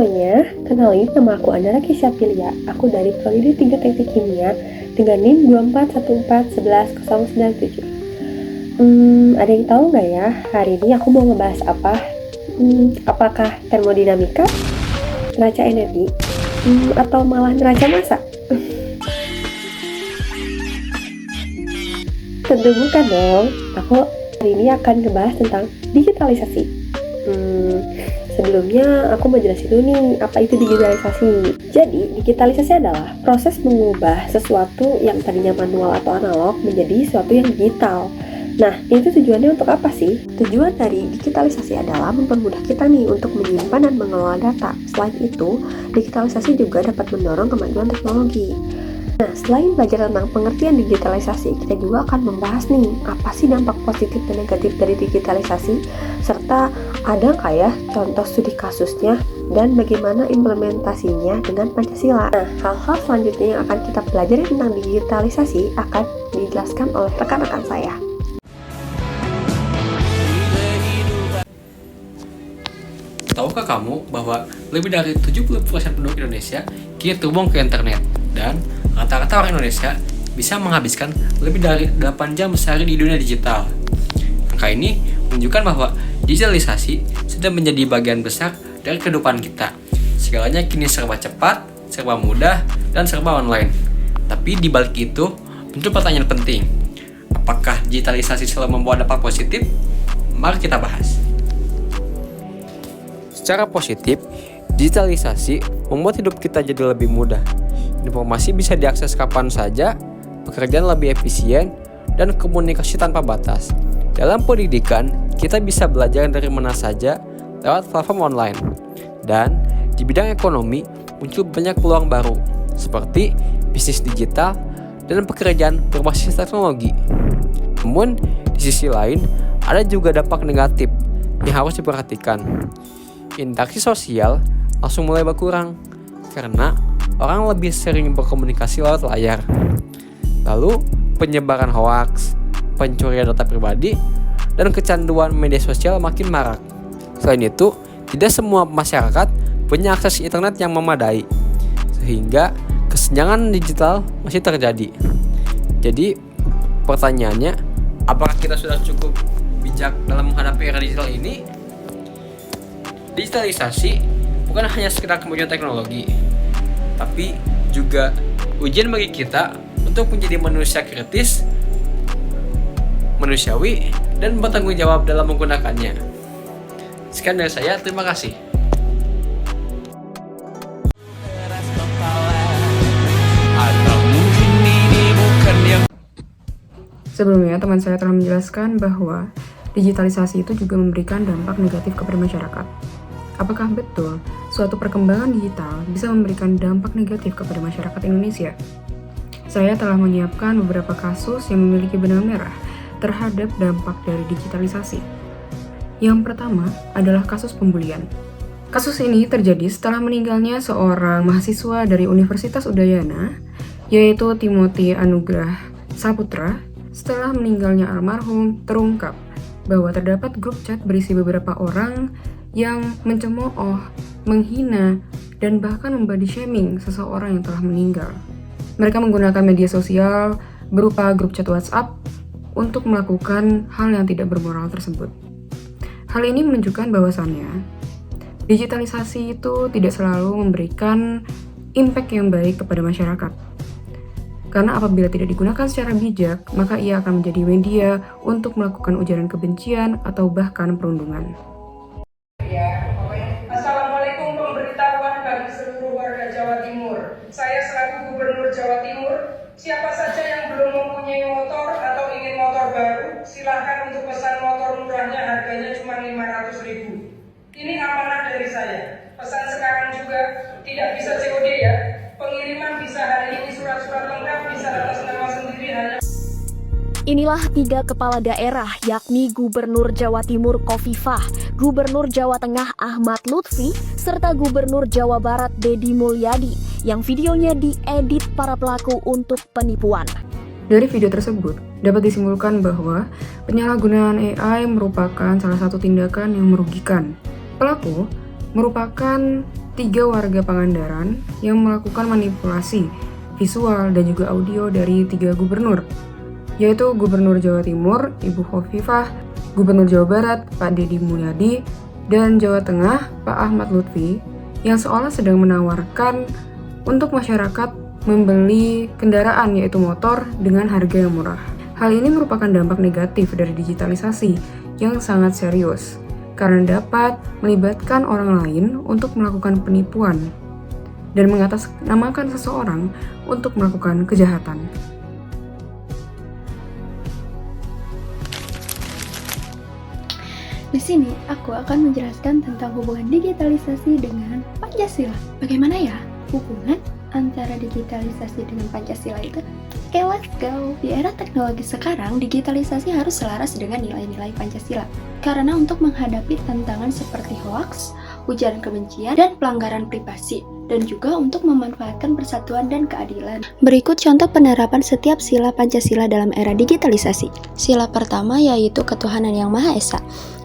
semuanya, kenalin nama aku Andara Kisyapilia. Aku dari Prodi 3 Teknik Kimia dengan NIM 241419097. Ada yang tahu nggak ya, hari ini aku mau ngebahas apa? Apakah termodinamika, neraca energi, atau malah neraca massa? Tentu bukan dong. Aku hari ini akan ngebahas tentang digitalisasi. Sebelumnya aku mau jelasin dulu nih apa itu digitalisasi. Jadi digitalisasi adalah proses mengubah sesuatu yang tadinya manual atau analog menjadi sesuatu yang digital. Nah, itu tujuannya untuk apa sih? Tujuan dari digitalisasi adalah mempermudah kita nih untuk menyimpan dan mengelola data. Selain itu, digitalisasi juga dapat mendorong kemajuan teknologi. Nah, selain belajar tentang pengertian digitalisasi, kita juga akan membahas nih, apa sih dampak positif dan negatif dari digitalisasi, serta ada nggak ya contoh studi kasusnya, dan bagaimana implementasinya dengan Pancasila. Nah, hal-hal selanjutnya yang akan kita pelajari tentang digitalisasi akan dijelaskan oleh rekan-rekan saya. Tahukah kamu bahwa lebih dari 70% penduduk Indonesia kini terhubung ke internet, dan rata-rata orang Indonesia bisa menghabiskan lebih dari 8 jam sehari di dunia digital. Angka ini menunjukkan bahwa digitalisasi sudah menjadi bagian besar dari kehidupan kita. Segalanya kini serba cepat, serba mudah, dan serba online. Tapi di balik itu, muncul pertanyaan penting. Apakah digitalisasi selalu membawa dampak positif? Mari kita bahas. Secara positif, digitalisasi membuat hidup kita jadi lebih mudah. Informasi bisa diakses kapan saja, pekerjaan lebih efisien, dan komunikasi tanpa batas. Dalam pendidikan, kita bisa belajar dari mana saja lewat platform online. Dan di bidang ekonomi, muncul banyak peluang baru, seperti bisnis digital dan pekerjaan berbasis teknologi. Namun, di sisi lain, ada juga dampak negatif yang harus diperhatikan. Interaksi sosial langsung mulai berkurang, karena orang lebih sering berkomunikasi lewat layar. Lalu, penyebaran hoaks, pencurian data pribadi, dan kecanduan media sosial makin marak. Selain itu, tidak semua masyarakat punya akses internet yang memadai, sehingga kesenjangan digital masih terjadi. Jadi, pertanyaannya, apakah kita sudah cukup bijak dalam menghadapi era digital ini? Digitalisasi bukan hanya sekedar kemajuan teknologi, tapi juga ujian bagi kita untuk menjadi manusia kritis, manusiawi, dan bertanggung jawab dalam menggunakannya. Sekian dari saya, terima kasih. Sebelumnya, teman saya telah menjelaskan bahwa digitalisasi itu juga memberikan dampak negatif kepada masyarakat. Apakah betul suatu perkembangan digital bisa memberikan dampak negatif kepada masyarakat Indonesia? Saya telah menyiapkan beberapa kasus yang memiliki benang merah terhadap dampak dari digitalisasi. Yang pertama adalah kasus pembulian. Kasus ini terjadi setelah meninggalnya seorang mahasiswa dari Universitas Udayana, yaitu Timothy Anugrah Saputra. Setelah meninggalnya almarhum, terungkap bahwa terdapat grup chat berisi beberapa orang yang mencemooh, menghina, dan bahkan membody shaming seseorang yang telah meninggal. Mereka menggunakan media sosial berupa grup chat WhatsApp untuk melakukan hal yang tidak bermoral tersebut. Hal ini menunjukkan bahwasannya digitalisasi itu tidak selalu memberikan impact yang baik kepada masyarakat. Karena apabila tidak digunakan secara bijak, maka ia akan menjadi media untuk melakukan ujaran kebencian atau bahkan perundungan. Assalamualaikum, pemberitahuan bagi seluruh warga Jawa Timur. Saya selaku Gubernur Jawa Timur, siapa saja yang belum mempunyai motor atau ingin motor baru, silahkan untuk pesan motor murahnya, harganya cuma 500.000. Ini amanah dari saya. Pesan sekarang juga tidak bisa COD ya. Pengiriman bisa hari ini, surat-surat lengkap bisa atas nama sendiri hanya. Inilah 3 kepala daerah, yakni Gubernur Jawa Timur Khofifah, Gubernur Jawa Tengah Ahmad Lutfi, serta Gubernur Jawa Barat Deddy Mulyadi, yang videonya diedit para pelaku untuk penipuan. Dari video tersebut, dapat disimpulkan bahwa penyalahgunaan AI merupakan salah satu tindakan yang merugikan. Pelaku merupakan 3 warga Pangandaran yang melakukan manipulasi visual dan juga audio dari 3 gubernur, yaitu Gubernur Jawa Timur, Ibu Khofifah, Gubernur Jawa Barat, Pak Deddy Mulyadi, dan Jawa Tengah, Pak Ahmad Lutfi, yang seolah sedang menawarkan untuk masyarakat membeli kendaraan yaitu motor dengan harga yang murah. Hal ini merupakan dampak negatif dari digitalisasi yang sangat serius, karena dapat melibatkan orang lain untuk melakukan penipuan dan mengatasnamakan seseorang untuk melakukan kejahatan. Di sini, aku akan menjelaskan tentang hubungan digitalisasi dengan Pancasila. Bagaimana ya hubungan antara digitalisasi dengan Pancasila itu? Oke, let's go! Di era teknologi sekarang, digitalisasi harus selaras dengan nilai-nilai Pancasila. Karena untuk menghadapi tantangan seperti hoaks, ujaran kebencian, dan pelanggaran privasi, dan juga untuk memanfaatkan persatuan dan keadilan. Berikut contoh penerapan setiap sila Pancasila dalam era digitalisasi. Sila pertama yaitu ketuhanan yang Maha Esa.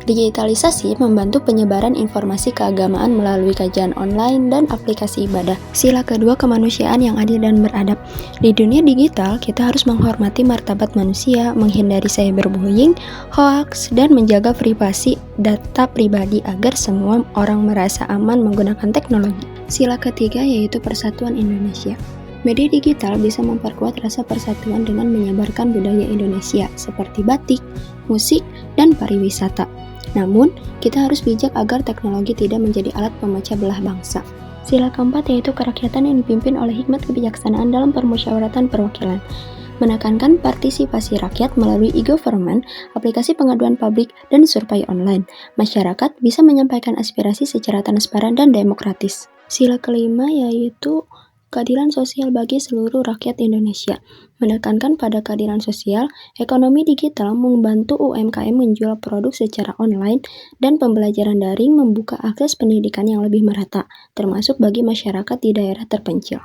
Digitalisasi membantu penyebaran informasi keagamaan melalui kajian online dan aplikasi ibadah. Sila kedua, kemanusiaan yang adil dan beradab. Di dunia digital, kita harus menghormati martabat manusia, menghindari cyberbullying, hoax, dan menjaga privasi data pribadi agar semua orang merasa aman menggunakan teknologi. Sila ketiga yaitu persatuan Indonesia. Media digital bisa memperkuat rasa persatuan dengan menyebarkan budaya Indonesia seperti batik, musik, dan pariwisata. Namun, kita harus bijak agar teknologi tidak menjadi alat pemecah belah bangsa. Sila keempat yaitu kerakyatan yang dipimpin oleh hikmat kebijaksanaan dalam permusyawaratan perwakilan. Menekankan partisipasi rakyat melalui e-government, aplikasi pengaduan publik, dan survei online. Masyarakat bisa menyampaikan aspirasi secara transparan dan demokratis. Sila kelima yaitu keadilan sosial bagi seluruh rakyat Indonesia. Menekankan pada keadilan sosial, ekonomi digital membantu UMKM menjual produk secara online dan pembelajaran daring membuka akses pendidikan yang lebih merata, termasuk bagi masyarakat di daerah terpencil.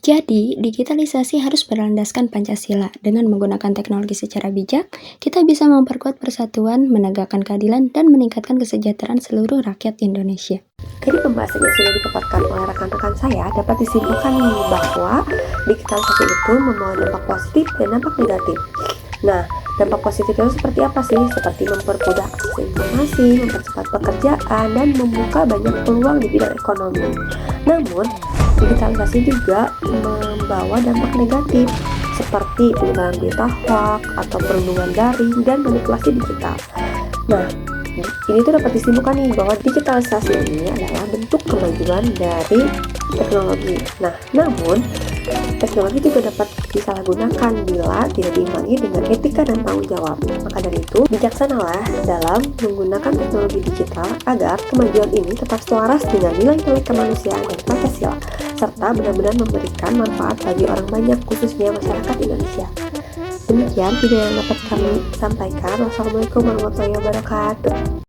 Jadi, digitalisasi harus berlandaskan Pancasila. Dengan menggunakan teknologi secara bijak, kita bisa memperkuat persatuan, menegakkan keadilan, dan meningkatkan kesejahteraan seluruh rakyat Indonesia. Jadi pembahasan yang sudah dipaparkan oleh rekan-rekan saya dapat disimpulkan bahwa digitalisasi itu membawa dampak positif dan dampak negatif. Nah, dampak positif itu seperti apa sih? Seperti mempermudah akses informasi, mempercepat pekerjaan, dan membuka banyak peluang di bidang ekonomi. Namun, digitalisasi juga membawa dampak negatif seperti penyebaran berita hoax atau perundungan daring dan manipulasi digital. Nah, ini tuh dapat disimpulkan nih bahwa digitalisasi ini adalah bentuk kemajuan dari teknologi. Nah, namun teknologi juga dapat disalahgunakan bila tidak diimbangi dengan etika dan tanggung jawab. Maka dari itu, bijaksanalah dalam menggunakan teknologi digital agar kemajuan ini tetap selaras dengan nilai-nilai kemanusiaan dan Pancasila, serta benar-benar memberikan manfaat bagi orang banyak, khususnya masyarakat Indonesia. Demikian video yang dapat kami sampaikan. Wassalamualaikum warahmatullahi wabarakatuh.